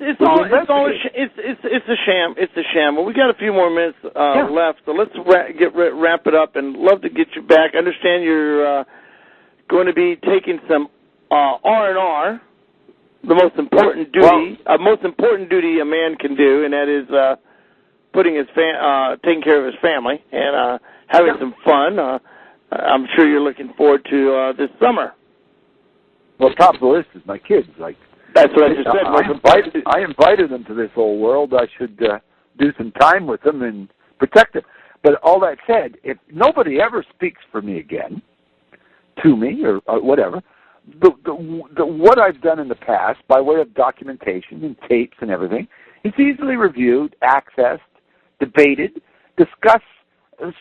It's a sham. It's a sham. Well, we got a few more minutes left, so let's wrap it up. And love to get you back. I understand you're going to be taking some R&R, the most important duty, a man can do, and that is taking care of his family and having some fun. I'm sure you're looking forward to this summer. Well, top of the list is my kids. That's what I just said. I invited them to this whole world. I should do some time with them and protect them. But all that said, if nobody ever speaks for me again, to me or whatever, what I've done in the past by way of documentation and tapes and everything is easily reviewed, accessed, debated, discussed,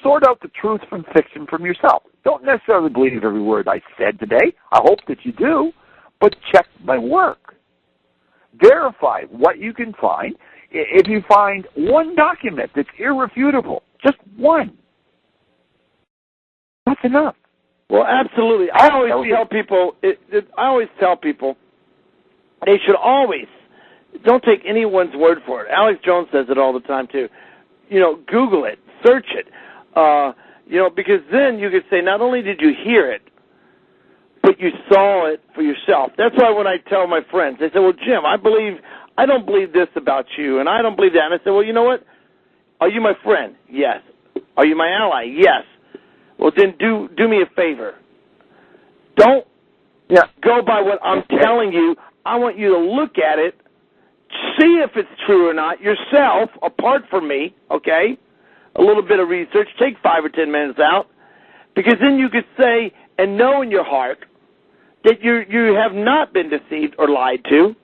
sort out the truth from fiction from yourself. Don't necessarily believe every word I said today. I hope that you do, but check my work. Verify what you can find. If you find one document that's irrefutable, just one, that's enough. Well, absolutely. I always tell people they should always, don't take anyone's word for it. Alex Jones says it all the time too. Google it, search it. Because then you could say, not only did you hear it, but you saw it for yourself. That's why when I tell my friends, they say, well, Jim, I don't believe this about you, and I don't believe that. And I say, well, you know what? Are you my friend? Yes. Are you my ally? Yes. Well, then do me a favor. Don't go by what I'm telling you. I want you to look at it, see if it's true or not yourself, apart from me, okay? A little bit of research. Take 5 or 10 minutes out, because then you could say and know in your heart that you have not been deceived or lied to,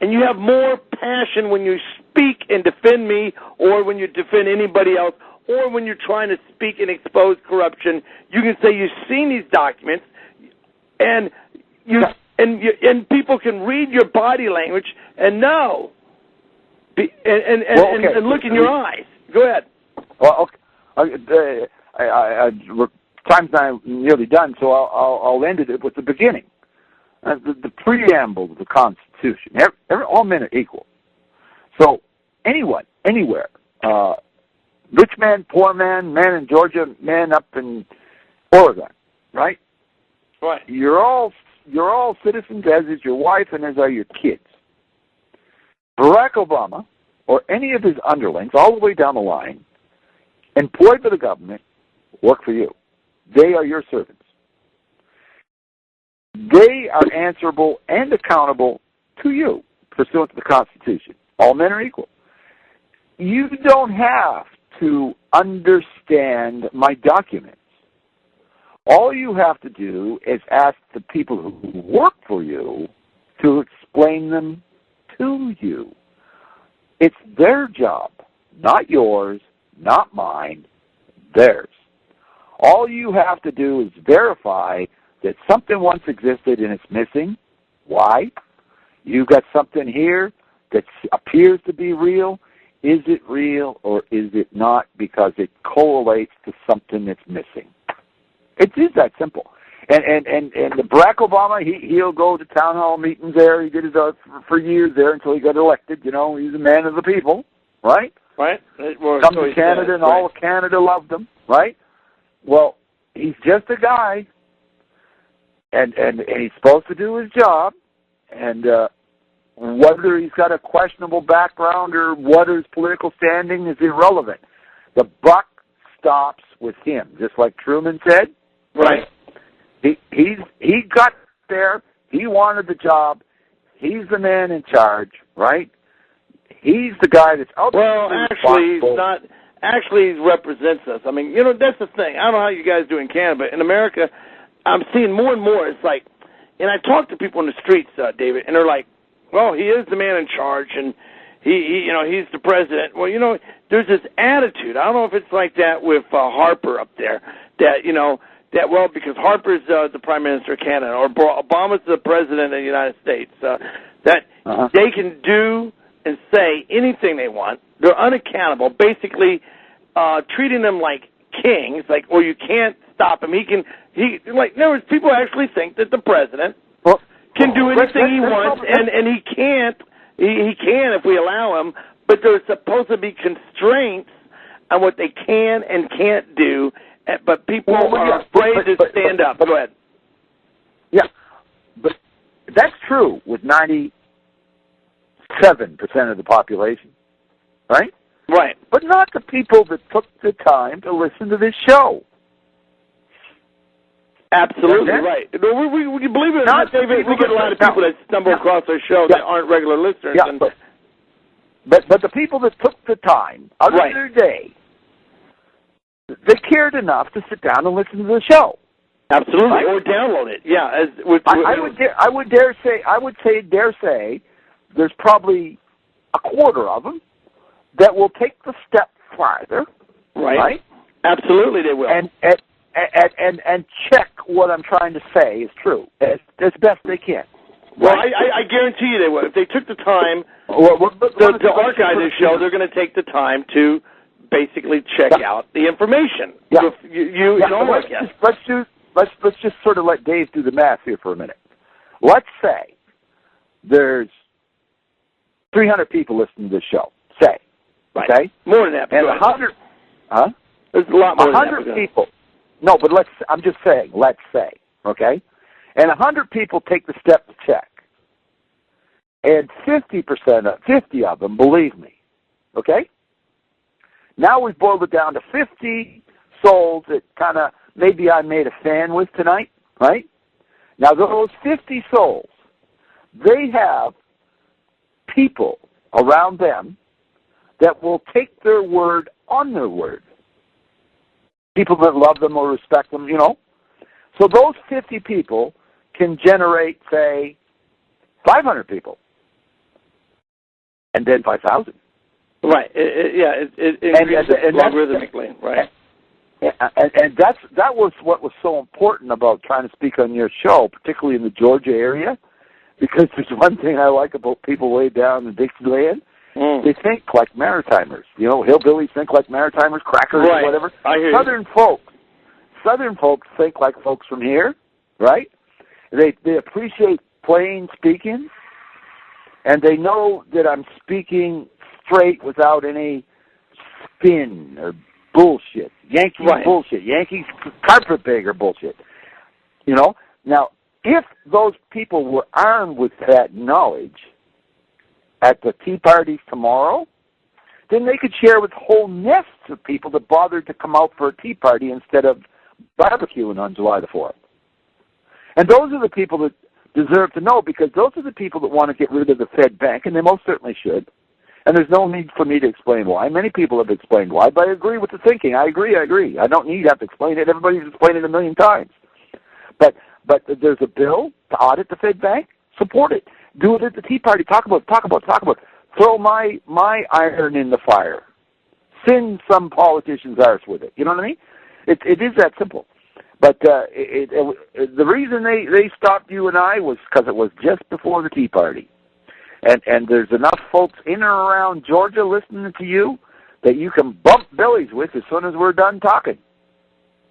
and you have more passion when you speak and defend me, or when you defend anybody else, or when you're trying to speak and expose corruption. You can say you've seen these documents, and and people can read your body language and know, and look in your eyes. Go ahead. Well, okay. Time's not nearly done, so I'll end it with the beginning. The preamble of the Constitution. All men are equal. So anyone, anywhere, rich man, poor man, man in Georgia, man up in Oregon, right? Right. You're all citizens, as is your wife and as are your kids. Barack Obama or any of his underlings, all the way down the line, employed by the government, work for you. They are your servants. They are answerable and accountable to you, pursuant to the Constitution. All men are equal. You don't have to understand my documents. All you have to do is ask the people who work for you to explain them to you. It's their job, not yours, not mine, theirs. All you have to do is verify that something once existed and it's missing. Why? You got something here that appears to be real. Is it real or is it not? Because it correlates to something that's missing. It is that simple. And the Barack Obama, he'll go to town hall meetings there. He did it for years there until he got elected. He's a man of the people, right? Right. Come to Canada and all of Canada loved him, right? Well, he's just a guy, and he's supposed to do his job, and whether he's got a questionable background or what his political standing is irrelevant. The buck stops with him, just like Truman said. Right. He got there. He wanted the job. He's the man in charge, right? He's the guy that's out there. Well, actually, he's not. Actually, he represents us. I mean, that's the thing. I don't know how you guys do in Canada, but in America, I'm seeing more and more. It's like, and I talk to people in the streets, David, and they're like, well, he is the man in charge, and he's the president. Well, there's this attitude. I don't know if it's like that with Harper up there, because Harper's the Prime Minister of Canada, or Obama's the President of the United States, that they can do and say anything they want. They're unaccountable, basically treating them like kings, or you can't stop him. In other words, people actually think that the president can do anything he wants, and he can't He can if we allow him, but there's supposed to be constraints on what they can and can't do, but people are afraid to stand up. Go ahead. Yeah, but that's true with 97% of the population, right? Right. But not the people that took the time to listen to this show. Absolutely right. We believe it or not, David, we get a lot of people that stumble across our show that aren't regular listeners. Yeah, but the people that took the time out of their day, they cared enough to sit down and listen to the show. Absolutely, right? Or download it. Yeah, I would dare say, there's probably a quarter of them that will take the step farther. Right? Absolutely, they will. And check what I'm trying to say is true as best they can. Well, I guarantee you they would. If they took the time to archive this show, they're going to take the time to basically check out the information. Yeah. Let's just sort of let Dave do the math here for a minute. Let's say there's 300 people listening to this show. Say, okay, more than that, and 100. Huh? There's a lot more. 100 people. No, but I'm just saying. Let's say, okay, and 100 people take the step to check, and 50 of them believe me. Okay. Now we've boiled it down to 50 souls that kind of maybe I made a fan with tonight, right? Now those 50 souls, they have people around them that will take their word on their word. People that love them or respect them, So those 50 people can generate, say, 500 people. And then 5,000. Right. It increases logarithmically. Right. And that was what was so important about trying to speak on your show, particularly in the Georgia area, because there's one thing I like about people way down in Dixieland. They think like Maritimers. Hillbillies think like Maritimers, crackers, or whatever. I hear Southern folks think like folks from here, right? They appreciate plain speaking, and they know that I'm speaking straight without any spin or bullshit. Yankees bullshit. Yankees carpetbagger bullshit. Now, if those people were armed with that knowledge at the Tea Parties tomorrow, then they could share with whole nests of people that bothered to come out for a tea party instead of barbecuing on July the 4th. And those are the people that deserve to know, because those are the people that want to get rid of the Fed Bank, and they most certainly should. And there's no need for me to explain why. Many people have explained why, but I agree with the thinking. I agree. I don't need to have to explain it. Everybody's explained it a million times. But there's a bill to audit the Fed Bank. Support it. Do it at the Tea Party. Talk about it. Throw my iron in the fire. Sing some politician's arse with it. You know what I mean? It is that simple. But the reason they stopped you and I was because it was just before the Tea Party. And there's enough folks in or around Georgia listening to you that you can bump bellies with as soon as we're done talking.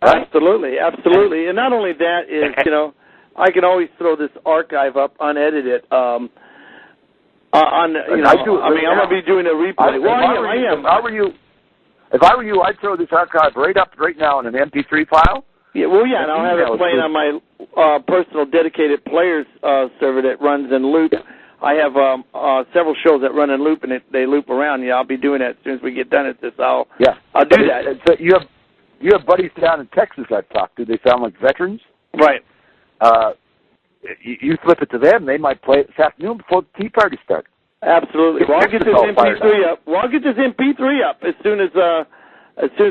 Right? Absolutely. And not only that is, I can always throw this archive up unedited. I'm going to be doing a replay. I am. If I were you, I'd throw this archive right now in an MP3 file. Yeah, and I'll have it playing on my personal dedicated players server that runs in loop. Yeah. I have several shows that run in loop, and they loop around. Yeah, I'll be doing that as soon as we get done at this. I'll do that. So you have buddies down in Texas I've talked to. They sound like veterans. Right. You flip it to them, they might play it this afternoon before the Tea Party starts. Absolutely. Well, I'll get this MP3 up. As soon as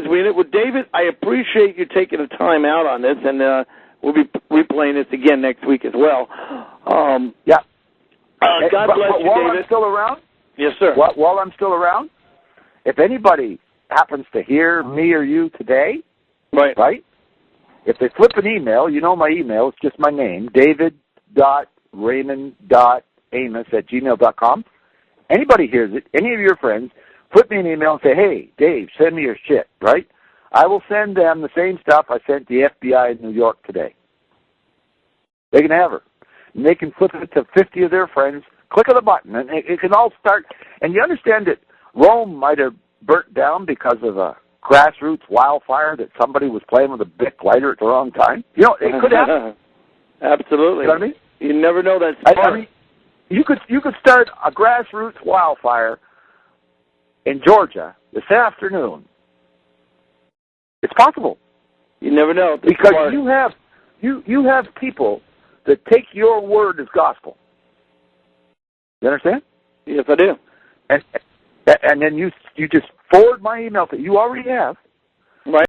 we end it. Well, David, I appreciate you taking the time out on this, and we'll be replaying this again next week as well. Yeah. God bless you, while David. I'm still around? Yes, sir. While I'm still around, if anybody happens to hear me or you today, right? If they flip an email, you know my email, it's just my name, david.raymond.amos@gmail.com. Anybody hears it, any of your friends, flip me an email and say, hey, Dave, send me your shit, right? I will send them the same stuff I sent the FBI in New York today. They can have her. And they can flip it to 50 of their friends Click of the button, and it can all start. And you understand that Rome might have burnt down because of a grassroots wildfire that somebody was playing with a Bic lighter at the wrong time? You know, it could happen. Absolutely. You know what I mean? You never know that. I mean, you could start a grassroots wildfire in Georgia this afternoon. It's possible. You never know. Because you have people that take your word as gospel. You understand? Yes, I do. And then you just forward my email that you already have. Right.